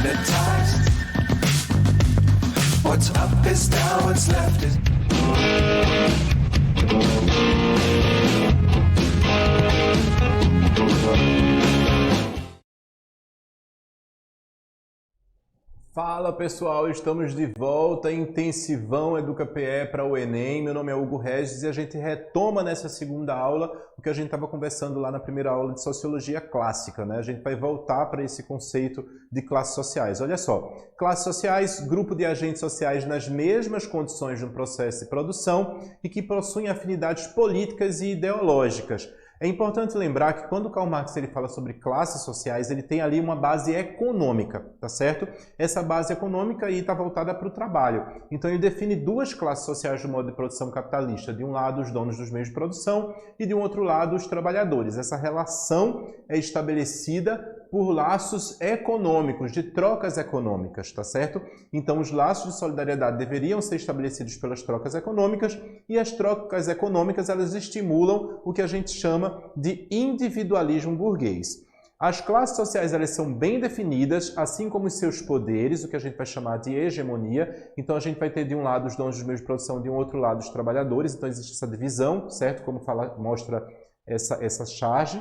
hypnotized. What's up is down, what's left is... Fala pessoal, estamos de volta, intensivão EducaPE para o Enem. Meu nome é Hugo Regis e a gente retoma nessa segunda aula o que a gente estava conversando lá na primeira aula de Sociologia Clássica, né? A gente vai voltar para esse conceito de classes sociais. Olha só, classes sociais, grupo de agentes sociais nas mesmas condições de um processo de produção e que possuem afinidades políticas e ideológicas. É importante lembrar que quando Karl Marx ele fala sobre classes sociais, ele tem ali uma base econômica, tá certo? Essa base econômica aí está voltada para o trabalho. Então ele define duas classes sociais do modo de produção capitalista. De um lado, os donos dos meios de produção e de um outro lado, os trabalhadores. Essa relação é estabelecida por laços econômicos, de trocas econômicas, tá certo? Então os laços de solidariedade deveriam ser estabelecidos pelas trocas econômicas e as trocas econômicas elas estimulam o que a gente chama de individualismo burguês. As classes sociais elas são bem definidas, assim como os seus poderes, o que a gente vai chamar de hegemonia. Então a gente vai ter de um lado os donos dos meios de produção, de um outro lado os trabalhadores. Então existe essa divisão, certo? Como mostra essa charge,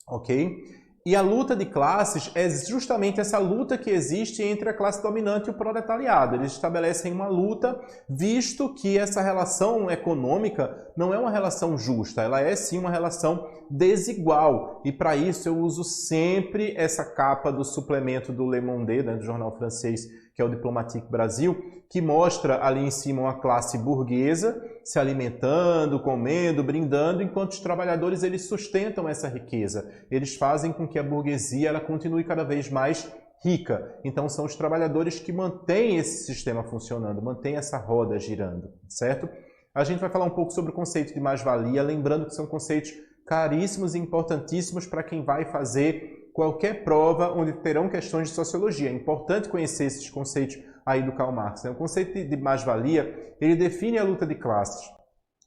ok? E a luta de classes é justamente essa luta que existe entre a classe dominante e o proletariado. Eles estabelecem uma luta, visto que essa relação econômica não é uma relação justa, ela é sim uma relação desigual. E para isso eu uso sempre essa capa do suplemento do Le Monde, né, do jornal francês, que é o Diplomatique Brasil, que mostra ali em cima uma classe burguesa se alimentando, comendo, brindando, enquanto os trabalhadores eles sustentam essa riqueza. Eles fazem com que a burguesia ela continue cada vez mais rica. Então são os trabalhadores que mantêm esse sistema funcionando, mantêm essa roda girando, certo? A gente vai falar um pouco sobre o conceito de mais-valia, lembrando que são conceitos caríssimos e importantíssimos para quem vai fazer qualquer prova onde terão questões de sociologia. É importante conhecer esses conceitos aí do Karl Marx, né? O conceito de mais-valia, ele define a luta de classes.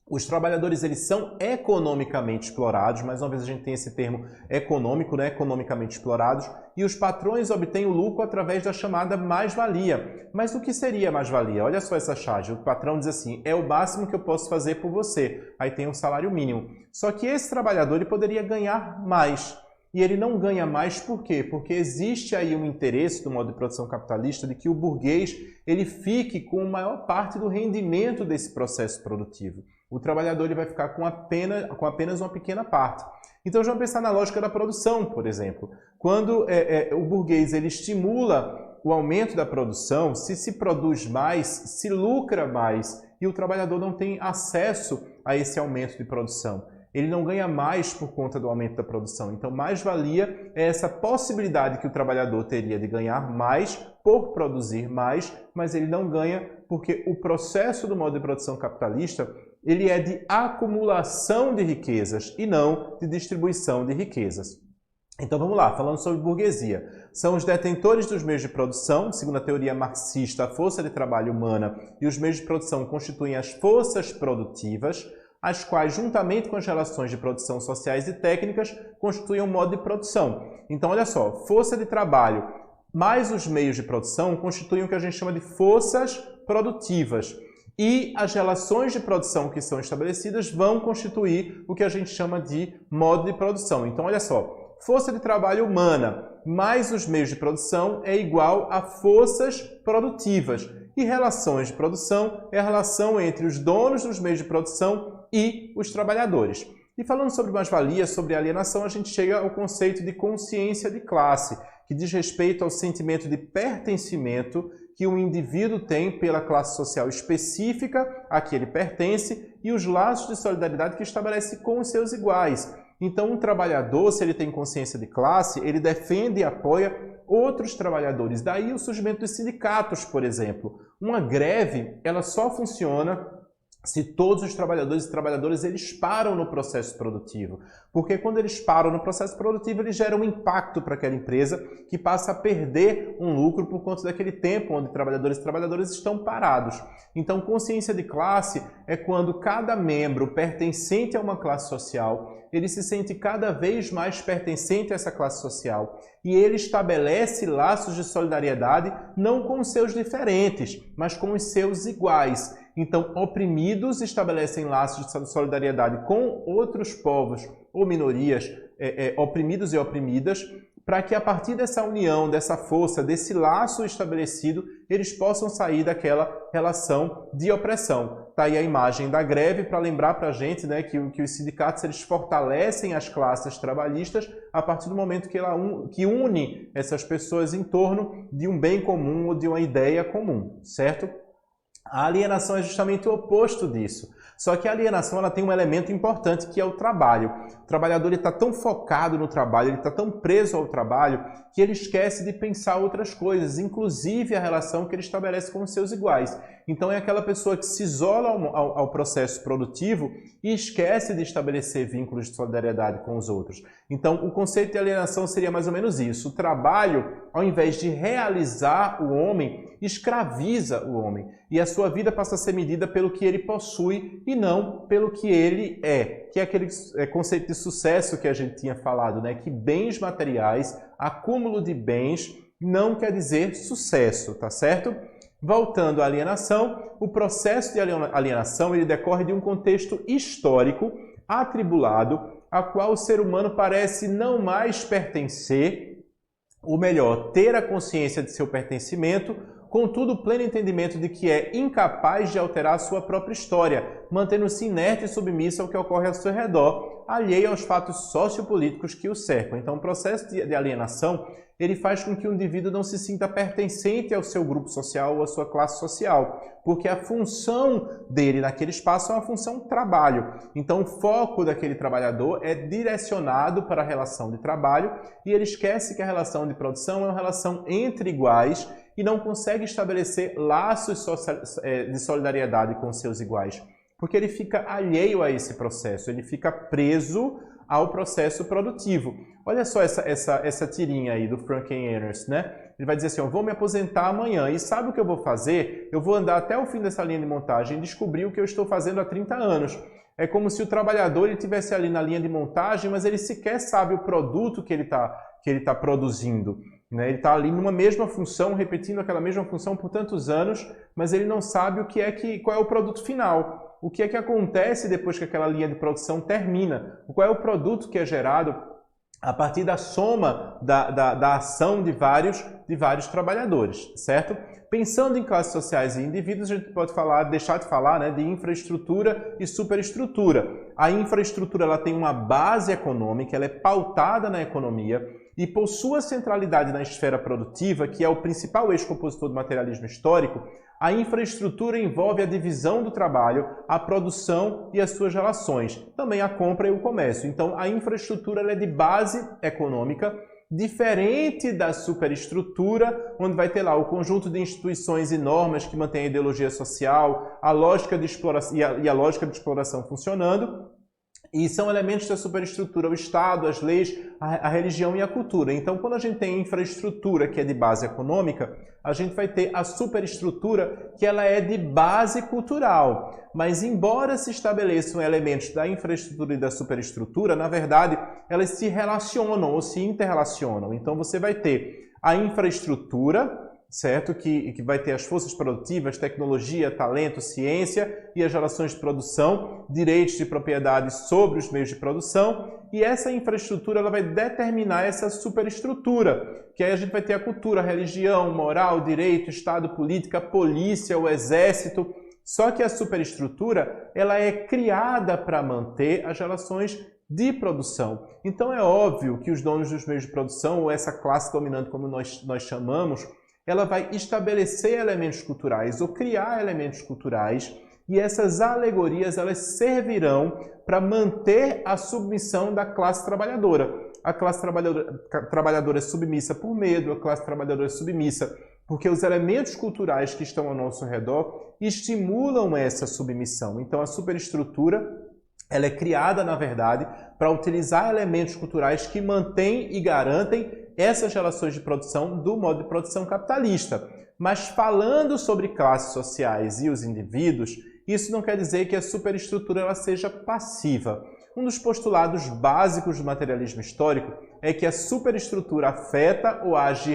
Os trabalhadores eles são economicamente explorados, mais uma vez a gente tem esse termo econômico, né? Economicamente explorados, e os patrões obtêm o lucro através da chamada mais-valia. Mas o que seria mais-valia? Olha só essa charge, o patrão diz assim, é o máximo que eu posso fazer por você, aí tem um salário mínimo. Só que esse trabalhador ele poderia ganhar mais. E ele não ganha mais por quê? Porque existe aí um interesse do modo de produção capitalista de que o burguês ele fique com a maior parte do rendimento desse processo produtivo. O trabalhador ele vai ficar com apenas uma pequena parte. Então, já vamos pensar na lógica da produção, por exemplo. Quando o burguês ele estimula o aumento da produção, se produz mais, se lucra mais e o trabalhador não tem acesso a esse aumento de produção. Ele não ganha mais por conta do aumento da produção. Então, mais-valia é essa possibilidade que o trabalhador teria de ganhar mais por produzir mais, mas ele não ganha porque o processo do modo de produção capitalista ele é de acumulação de riquezas e não de distribuição de riquezas. Então vamos lá, falando sobre burguesia. São os detentores dos meios de produção, segundo a teoria marxista, a força de trabalho humana e os meios de produção constituem as forças produtivas, as quais, juntamente com as relações de produção sociais e técnicas, constituem um modo de produção. Então, olha só, força de trabalho mais os meios de produção constituem o que a gente chama de forças produtivas. E as relações de produção que são estabelecidas vão constituir o que a gente chama de modo de produção. Então, olha só, força de trabalho humana mais os meios de produção é igual a forças produtivas. E relações de produção é a relação entre os donos dos meios de produção e os trabalhadores. E falando sobre mais-valia, sobre alienação, a gente chega ao conceito de consciência de classe, que diz respeito ao sentimento de pertencimento que o indivíduo tem pela classe social específica a que ele pertence e os laços de solidariedade que estabelece com os seus iguais. Então, um trabalhador, se ele tem consciência de classe, ele defende e apoia outros trabalhadores. Daí o surgimento dos sindicatos, por exemplo. Uma greve, ela só funciona se todos os trabalhadores e trabalhadoras eles param no processo produtivo. Porque quando eles param no processo produtivo, eles geram um impacto para aquela empresa que passa a perder um lucro por conta daquele tempo onde trabalhadores e trabalhadoras estão parados. Então, consciência de classe é quando cada membro pertencente a uma classe social, ele se sente cada vez mais pertencente a essa classe social e ele estabelece laços de solidariedade não com os seus diferentes, mas com os seus iguais. Então, oprimidos estabelecem laços de solidariedade com outros povos ou minorias oprimidos e oprimidas, para que a partir dessa união, dessa força, desse laço estabelecido, eles possam sair daquela relação de opressão. Está aí a imagem da greve para lembrar para a gente, né, que os sindicatos eles fortalecem as classes trabalhistas a partir do momento que une essas pessoas em torno de um bem comum ou de uma ideia comum, certo? A alienação é justamente o oposto disso. Só que a alienação ela tem um elemento importante que é o trabalho. O trabalhador está tão focado no trabalho, ele está tão preso ao trabalho, que ele esquece de pensar outras coisas, inclusive a relação que ele estabelece com os seus iguais. Então é aquela pessoa que se isola ao processo produtivo e esquece de estabelecer vínculos de solidariedade com os outros. Então o conceito de alienação seria mais ou menos isso. O trabalho, ao invés de realizar o homem, escraviza o homem. E a sua vida passa a ser medida pelo que ele possui e não pelo que ele é. Que é aquele conceito de sucesso que a gente tinha falado, né? Que bens materiais, acúmulo de bens, não quer dizer sucesso, tá certo? Voltando à alienação, o processo de alienação ele decorre de um contexto histórico atribulado, a qual o ser humano parece não mais pertencer, ou melhor, ter a consciência de seu pertencimento, contudo, o pleno entendimento de que é incapaz de alterar a sua própria história, mantendo-se inerte e submissa ao que ocorre ao seu redor, alheio aos fatos sociopolíticos que o cercam. Então, o processo de alienação ele faz com que o indivíduo não se sinta pertencente ao seu grupo social ou à sua classe social, porque a função dele naquele espaço é uma função trabalho. Então, o foco daquele trabalhador é direcionado para a relação de trabalho e ele esquece que a relação de produção é uma relação entre iguais e não consegue estabelecer laços de solidariedade com seus iguais, porque ele fica alheio a esse processo, ele fica preso ao processo produtivo. Olha só essa tirinha aí do Frank Enners, né? Ele vai dizer assim, vou me aposentar amanhã e sabe o que eu vou fazer? Eu vou andar até o fim dessa linha de montagem e descobrir o que eu estou fazendo há 30 anos. É como se o trabalhador estivesse ali na linha de montagem, mas ele sequer sabe o produto que ele tá produzindo. Né? Ele está ali numa mesma função, repetindo aquela mesma função por tantos anos, mas ele não sabe qual é o produto final. O que é que acontece depois que aquela linha de produção termina? Qual é o produto que é gerado a partir da soma da ação de vários trabalhadores, certo? Pensando em classes sociais e indivíduos, a gente pode deixar de falar, né, de infraestrutura e superestrutura. A infraestrutura ela tem uma base econômica, ela é pautada na economia, e por sua centralidade na esfera produtiva, que é o principal eixo compositor do materialismo histórico, a infraestrutura envolve a divisão do trabalho, a produção e as suas relações, também a compra e o comércio. Então, a infraestrutura ela é de base econômica, diferente da superestrutura, onde vai ter lá o conjunto de instituições e normas que mantém a ideologia social, a lógica de exploração e a lógica de exploração funcionando. E são elementos da superestrutura, o Estado, as leis, a religião e a cultura. Então, quando a gente tem infraestrutura que é de base econômica, a gente vai ter a superestrutura que ela é de base cultural. Mas, embora se estabeleçam elementos da infraestrutura e da superestrutura, na verdade, elas se relacionam ou se interrelacionam. Então, você vai ter a infraestrutura, certo? Que vai ter as forças produtivas, tecnologia, talento, ciência e as relações de produção, direitos de propriedade sobre os meios de produção, e essa infraestrutura ela vai determinar essa superestrutura, que aí a gente vai ter a cultura, a religião, moral, direito, Estado, política, polícia, o exército. Só que a superestrutura ela é criada para manter as relações de produção. Então é óbvio que os donos dos meios de produção, ou essa classe dominante como nós chamamos, ela vai estabelecer elementos culturais ou criar elementos culturais e essas alegorias elas servirão para manter a submissão da classe trabalhadora. A classe trabalhadora é submissa por medo, a classe trabalhadora é submissa porque os elementos culturais que estão ao nosso redor estimulam essa submissão. Então, a superestrutura ela é criada, na verdade, para utilizar elementos culturais que mantêm e garantem essas relações de produção do modo de produção capitalista. Mas falando sobre classes sociais e os indivíduos, isso não quer dizer que a superestrutura ela seja passiva. Um dos postulados básicos do materialismo histórico é que a superestrutura afeta ou age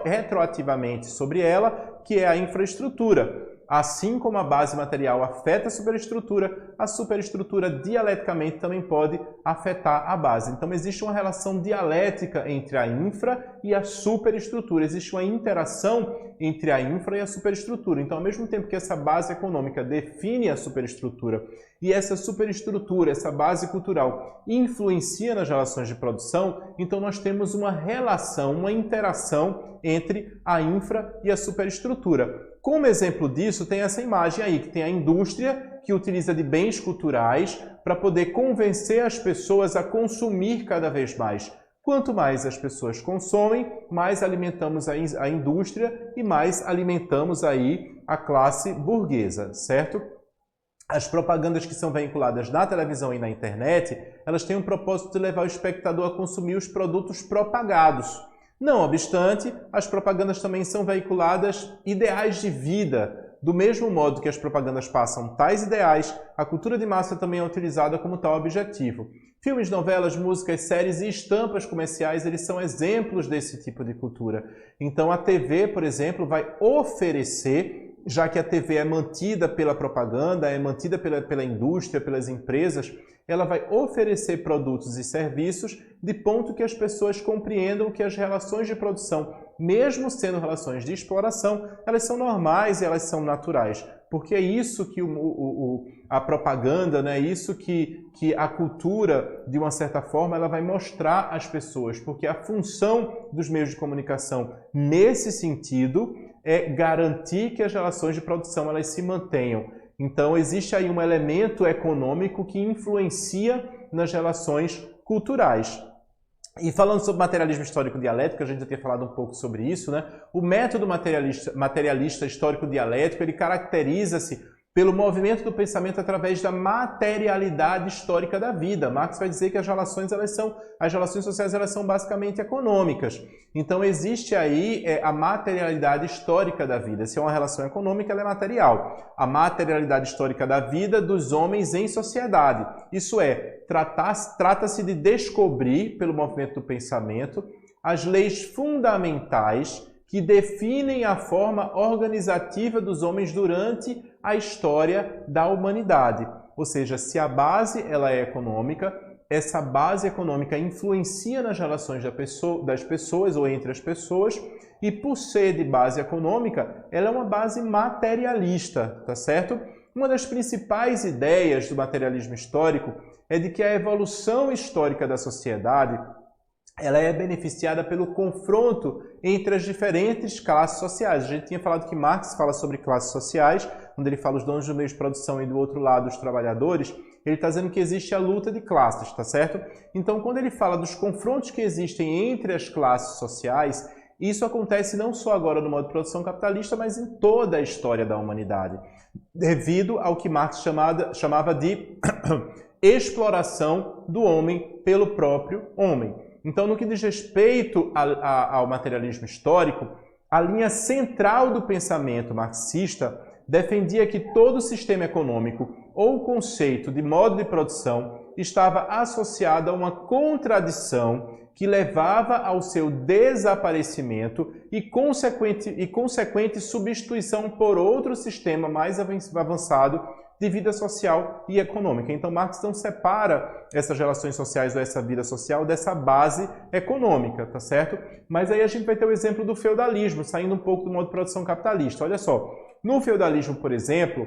retroativamente sobre ela, que é a infraestrutura. Assim como a base material afeta a superestrutura dialeticamente também pode afetar a base. Então existe uma relação dialética entre a infra e a superestrutura. Existe uma interação entre a infra e a superestrutura. Então, ao mesmo tempo que essa base econômica define a superestrutura e essa superestrutura, essa base cultural, influencia nas relações de produção, então nós temos uma relação, uma interação entre a infra e a superestrutura. Como exemplo disso, tem essa imagem aí, que tem a indústria que utiliza de bens culturais para poder convencer as pessoas a consumir cada vez mais. Quanto mais as pessoas consomem, mais alimentamos a indústria e mais alimentamos aí a classe burguesa, certo? As propagandas que são veiculadas na televisão e na internet, elas têm o propósito de levar o espectador a consumir os produtos propagados. Não obstante, as propagandas também são veiculadas ideais de vida. Do mesmo modo que as propagandas passam tais ideais, a cultura de massa também é utilizada como tal objetivo. Filmes, novelas, músicas, séries e estampas comerciais, eles são exemplos desse tipo de cultura. Então a TV, por exemplo, vai oferecer, já que a TV é mantida pela propaganda, é mantida pela indústria, pelas empresas, ela vai oferecer produtos e serviços de ponto que as pessoas compreendam que as relações de produção, mesmo sendo relações de exploração, elas são normais e elas são naturais. Porque é isso que a propaganda, né? Isso que a cultura, de uma certa forma, ela vai mostrar às pessoas. Porque a função dos meios de comunicação, nesse sentido, é garantir que as relações de produção elas se mantenham. Então, existe aí um elemento econômico que influencia nas relações culturais. E falando sobre materialismo histórico dialético, a gente já tinha falado um pouco sobre isso, né? O método materialista histórico dialético, ele caracteriza-se pelo movimento do pensamento através da materialidade histórica da vida. Marx vai dizer que as relações sociais elas são basicamente econômicas. Então existe aí a materialidade histórica da vida. Se é uma relação econômica, ela é material. A materialidade histórica da vida dos homens em sociedade. Isso é, trata-se de descobrir, pelo movimento do pensamento, as leis fundamentais que definem a forma organizativa dos homens durante a história da humanidade. Ou seja, se a base ela é econômica, essa base econômica influencia nas relações das pessoas ou entre as pessoas, e por ser de base econômica, ela é uma base materialista, tá certo? Uma das principais ideias do materialismo histórico é de que a evolução histórica da sociedade ela é beneficiada pelo confronto entre as diferentes classes sociais. A gente tinha falado que Marx fala sobre classes sociais, onde ele fala os donos do meio de produção e do outro lado os trabalhadores. Ele está dizendo que existe a luta de classes, tá certo? Então, quando ele fala dos confrontos que existem entre as classes sociais, isso acontece não só agora no modo de produção capitalista, mas em toda a história da humanidade, devido ao que Marx chamava de exploração do homem pelo próprio homem. Então, no que diz respeito ao materialismo histórico, a linha central do pensamento marxista defendia que todo sistema econômico ou conceito de modo de produção estava associado a uma contradição que levava ao seu desaparecimento e consequente substituição por outro sistema mais avançado de vida social e econômica. Então, Marx não separa essas relações sociais ou essa vida social dessa base econômica, tá certo? Mas aí a gente vai ter o exemplo do feudalismo, saindo um pouco do modo de produção capitalista. Olha só, no feudalismo, por exemplo,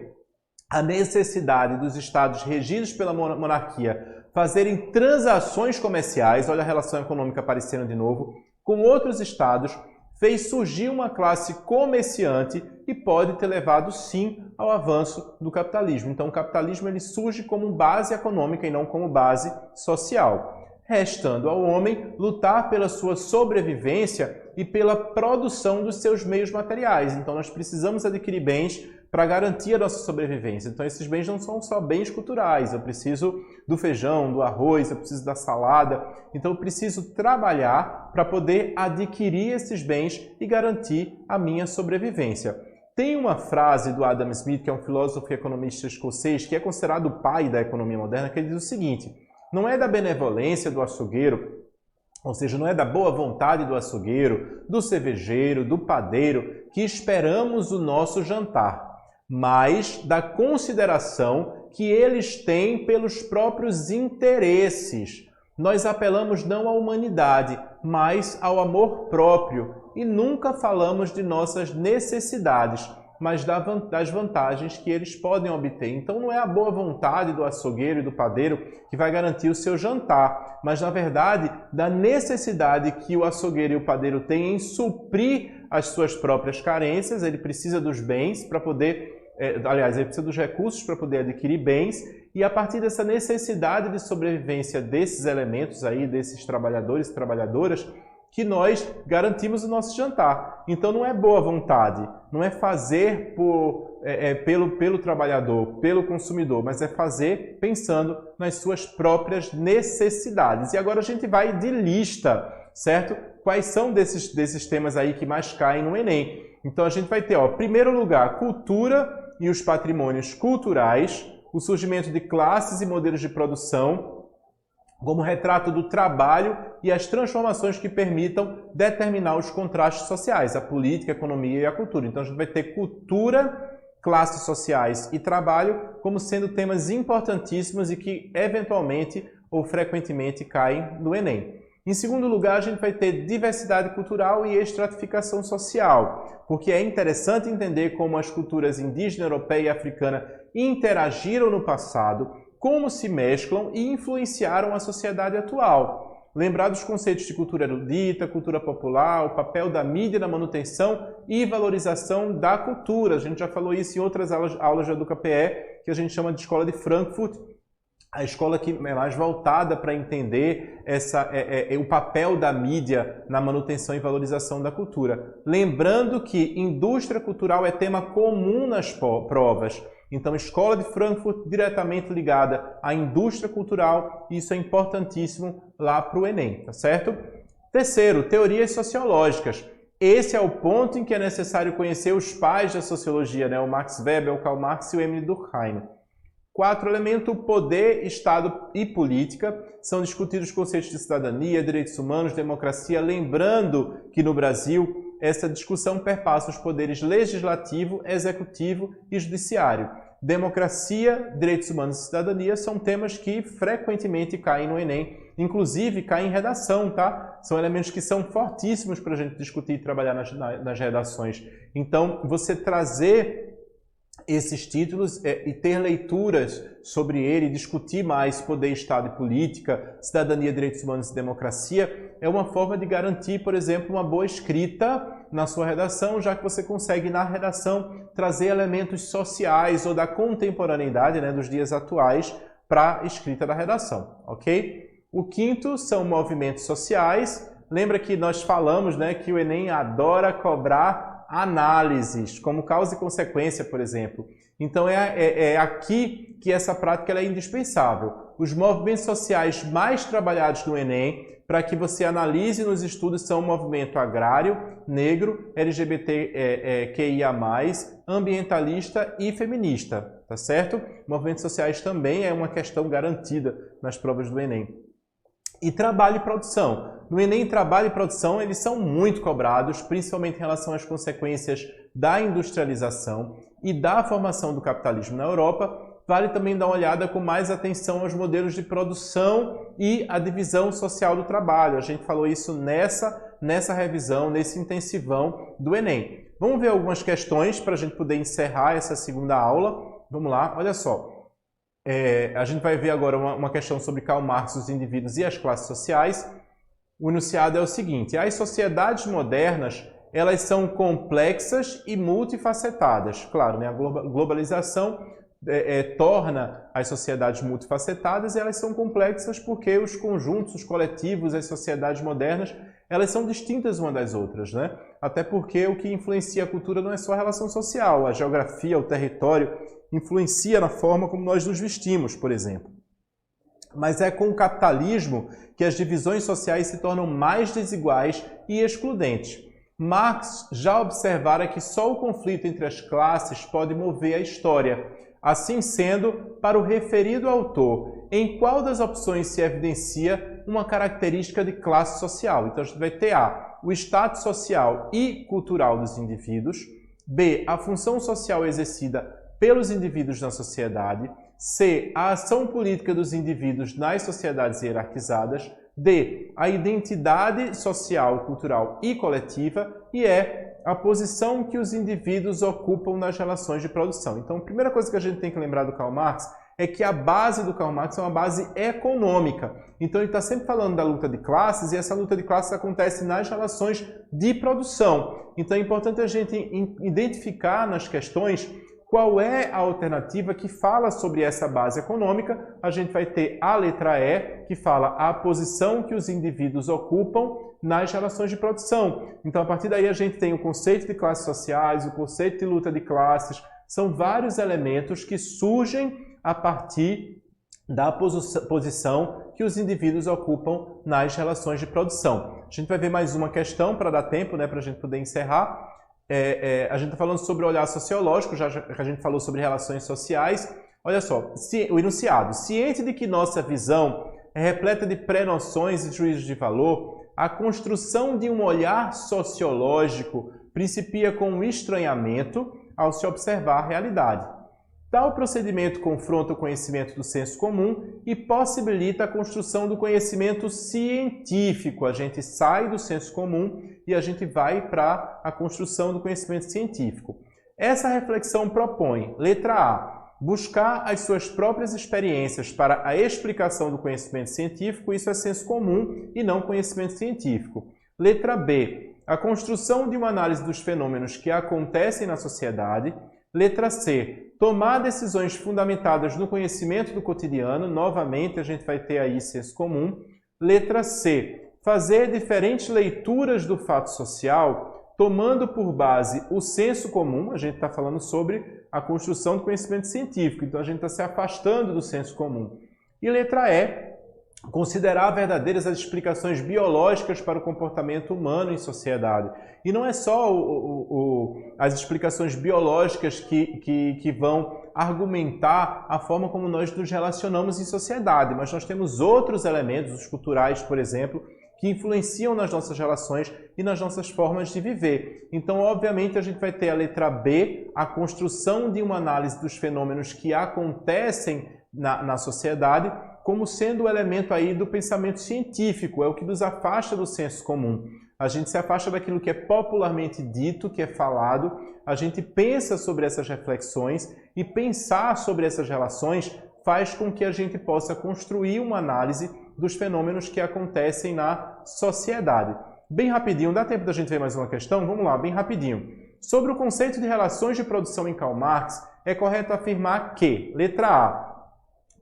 a necessidade dos estados regidos pela monarquia fazerem transações comerciais, olha a relação econômica aparecendo de novo, com outros estados, fez surgir uma classe comerciante e pode ter levado, sim, ao avanço do capitalismo. Então, o capitalismo ele surge como base econômica e não como base social. restando ao homem lutar pela sua sobrevivência e pela produção dos seus meios materiais. Então nós precisamos adquirir bens para garantir a nossa sobrevivência. Então esses bens não são só bens culturais, eu preciso do feijão, do arroz, eu preciso da salada. Então eu preciso trabalhar para poder adquirir esses bens e garantir a minha sobrevivência. Tem uma frase do Adam Smith, que é um filósofo e economista escocês, que é considerado o pai da economia moderna, que ele diz o seguinte: não é da benevolência do açougueiro, ou seja, não é da boa vontade do açougueiro, do cervejeiro, do padeiro, que esperamos o nosso jantar, mas da consideração que eles têm pelos próprios interesses. Nós apelamos não à humanidade, mas ao amor próprio e nunca falamos de nossas necessidades, mas das vantagens que eles podem obter. Então não é a boa vontade do açougueiro e do padeiro que vai garantir o seu jantar, mas na verdade da necessidade que o açougueiro e o padeiro têm em suprir as suas próprias carências. Ele precisa dos bens para poder, ele precisa dos recursos para poder adquirir bens, e a partir dessa necessidade de sobrevivência desses elementos aí, desses trabalhadores e trabalhadoras, que nós garantimos o nosso jantar. Então não é boa vontade, não é fazer pelo trabalhador, pelo consumidor, mas é fazer pensando nas suas próprias necessidades. E agora a gente vai de lista, certo? Quais são desses temas aí que mais caem no Enem? Então a gente vai ter, primeiro lugar, cultura e os patrimônios culturais, o surgimento de classes e modelos de produção, como retrato do trabalho e as transformações que permitam determinar os contrastes sociais, a política, a economia e a cultura. Então a gente vai ter cultura, classes sociais e trabalho como sendo temas importantíssimos e que eventualmente ou frequentemente caem no Enem. Em segundo lugar, a gente vai ter diversidade cultural e estratificação social, porque é interessante entender como as culturas indígena, europeia e africana interagiram no passado, como se mesclam e influenciaram a sociedade atual. Lembrar dos conceitos de cultura erudita, cultura popular, o papel da mídia na manutenção e valorização da cultura. A gente já falou isso em outras aulas de EducaPE, que a gente chama de Escola de Frankfurt, a escola que é mais voltada para entender o papel da mídia na manutenção e valorização da cultura. Lembrando que indústria cultural é tema comum nas provas. Então, Escola de Frankfurt diretamente ligada à indústria cultural, isso é importantíssimo lá para o Enem, tá certo? Terceiro, teorias sociológicas. Esse é o ponto em que é necessário conhecer os pais da sociologia, né? O Max Weber, o Karl Marx e o Emile Durkheim. Quarto elemento, poder, Estado e política. São discutidos os conceitos de cidadania, direitos humanos, democracia, lembrando que no Brasil essa discussão perpassa os poderes legislativo, executivo e judiciário. Democracia, direitos humanos e cidadania são temas que frequentemente caem no Enem, inclusive caem em redação, tá? São elementos que são fortíssimos para a gente discutir e trabalhar nas redações. Então, você trazer esses títulos e ter leituras sobre ele, discutir mais poder, Estado e política, cidadania, direitos humanos e democracia, é uma forma de garantir, por exemplo, uma boa escrita na sua redação, já que você consegue, na redação, trazer elementos sociais ou da contemporaneidade, né, dos dias atuais, para a escrita da redação, ok? O quinto são movimentos sociais. Lembra que nós falamos, né, que o Enem adora cobrar análises, como causa e consequência, por exemplo. Então é aqui que essa prática ela é indispensável. Os movimentos sociais mais trabalhados no Enem, para que você analise nos estudos, são o movimento agrário, negro, LGBTQIA+, ambientalista e feminista, tá certo? Movimentos sociais também é uma questão garantida nas provas do Enem. E trabalho e produção. No Enem, trabalho e produção, eles são muito cobrados, principalmente em relação às consequências da industrialização e da formação do capitalismo na Europa. Vale também dar uma olhada com mais atenção aos modelos de produção e a divisão social do trabalho. A gente falou isso nessa revisão, nesse intensivão do Enem. Vamos ver algumas questões para a gente poder encerrar essa segunda aula. Vamos lá, olha só. A gente vai ver agora uma questão sobre Karl Marx, os indivíduos e as classes sociais. O enunciado é o seguinte: as sociedades modernas, elas são complexas e multifacetadas. Claro, né? A globalização torna as sociedades multifacetadas, e elas são complexas porque os conjuntos, os coletivos, as sociedades modernas, elas são distintas umas das outras, né? Até porque o que influencia a cultura não é só a relação social, a geografia, o território, influencia na forma como nós nos vestimos, por exemplo. Mas é com o capitalismo que as divisões sociais se tornam mais desiguais e excludentes. Marx já observara que só o conflito entre as classes pode mover a história. Assim sendo, para o referido autor, em qual das opções se evidencia uma característica de classe social? Então a gente vai ter A, o status social e cultural dos indivíduos, B, a função social exercida pelos indivíduos na sociedade, C, a ação política dos indivíduos nas sociedades hierarquizadas, D, a identidade social, cultural e coletiva, e E, a posição que os indivíduos ocupam nas relações de produção. Então, a primeira coisa que a gente tem que lembrar do Karl Marx é que a base do Karl Marx é uma base econômica. Então, ele está sempre falando da luta de classes, e essa luta de classes acontece nas relações de produção. Então, é importante a gente identificar nas questões qual é a alternativa que fala sobre essa base econômica. A gente vai ter a letra E, que fala a posição que os indivíduos ocupam nas relações de produção. Então, a partir daí, a gente tem o conceito de classes sociais, o conceito de luta de classes. São vários elementos que surgem a partir da posição que os indivíduos ocupam nas relações de produção. A gente vai ver mais uma questão para dar tempo, né, para a gente poder encerrar. A gente está falando sobre o olhar sociológico, já que a gente falou sobre relações sociais. Olha só, o enunciado. Ciente de que nossa visão é repleta de pré-noções e juízos de valor, a construção de um olhar sociológico principia com um estranhamento ao se observar a realidade. Tal procedimento confronta o conhecimento do senso comum e possibilita a construção do conhecimento científico. A gente sai do senso comum e a gente vai para a construção do conhecimento científico. Essa reflexão propõe, letra A, buscar as suas próprias experiências para a explicação do conhecimento científico, isso é senso comum e não conhecimento científico. Letra B, a construção de uma análise dos fenômenos que acontecem na sociedade. Letra C, tomar decisões fundamentadas no conhecimento do cotidiano, novamente a gente vai ter aí senso comum. Letra C, fazer diferentes leituras do fato social, tomando por base o senso comum, a gente está falando sobre a construção do conhecimento científico, então a gente está se afastando do senso comum. E letra E, considerar verdadeiras as explicações biológicas para o comportamento humano em sociedade. E não é só as explicações biológicas que vão argumentar a forma como nós nos relacionamos em sociedade, mas nós temos outros elementos, os culturais, por exemplo, que influenciam nas nossas relações e nas nossas formas de viver. Então, obviamente, a gente vai ter a letra B, a construção de uma análise dos fenômenos que acontecem na sociedade, como sendo o elemento aí do pensamento científico, é o que nos afasta do senso comum. A gente se afasta daquilo que é popularmente dito, que é falado, a gente pensa sobre essas reflexões, e pensar sobre essas relações faz com que a gente possa construir uma análise dos fenômenos que acontecem na sociedade. Bem rapidinho, dá tempo da gente ver mais uma questão? Vamos lá, bem rapidinho. Sobre o conceito de relações de produção em Karl Marx, é correto afirmar que, letra A,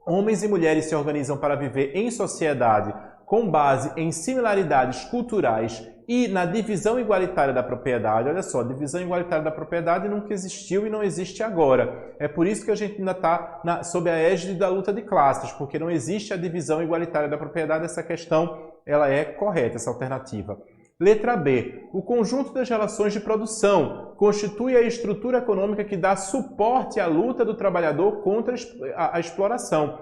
homens e mulheres se organizam para viver em sociedade com base em similaridades culturais e na divisão igualitária da propriedade. Olha só, divisão igualitária da propriedade nunca existiu e não existe agora. É por isso que a gente ainda está sob a égide da luta de classes, porque não existe a divisão igualitária da propriedade. Essa questão ela é correta, essa alternativa. Letra B. O conjunto das relações de produção constitui a estrutura econômica que dá suporte à luta do trabalhador contra a exploração.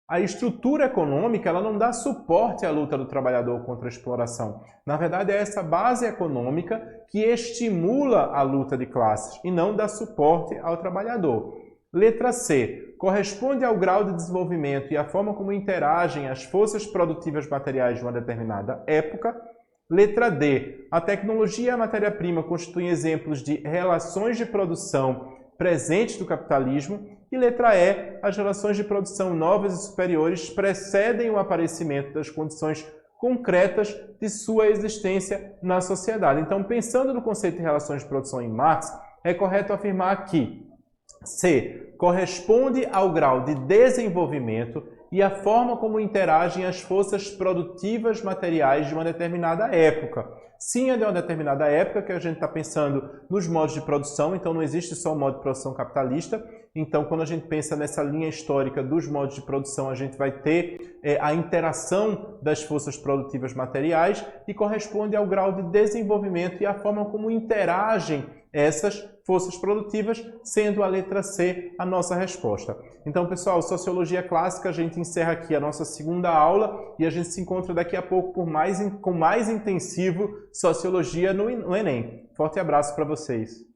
A estrutura econômica ela não dá suporte à luta do trabalhador contra a exploração. Na verdade, é essa base econômica que estimula a luta de classes e não dá suporte ao trabalhador. Letra C. Corresponde ao grau de desenvolvimento e à forma como interagem as forças produtivas materiais de uma determinada época. Letra D. A tecnologia e a matéria-prima constituem exemplos de relações de produção presentes do capitalismo. E letra E. As relações de produção novas e superiores precedem o aparecimento das condições concretas de sua existência na sociedade. Então, pensando no conceito de relações de produção em Marx, é correto afirmar que C. corresponde ao grau de desenvolvimento e a forma como interagem as forças produtivas materiais de uma determinada época. Sim, é de uma determinada época que a gente está pensando nos modos de produção, então não existe só o modo de produção capitalista. Então, quando a gente pensa nessa linha histórica dos modos de produção, a gente vai ter a interação das forças produtivas materiais e corresponde ao grau de desenvolvimento e a forma como interagem essas forças produtivas, sendo a letra C a nossa resposta. Então, pessoal, Sociologia Clássica, a gente encerra aqui a nossa segunda aula e a gente se encontra daqui a pouco com mais intensivo Sociologia no Enem. Forte abraço para vocês!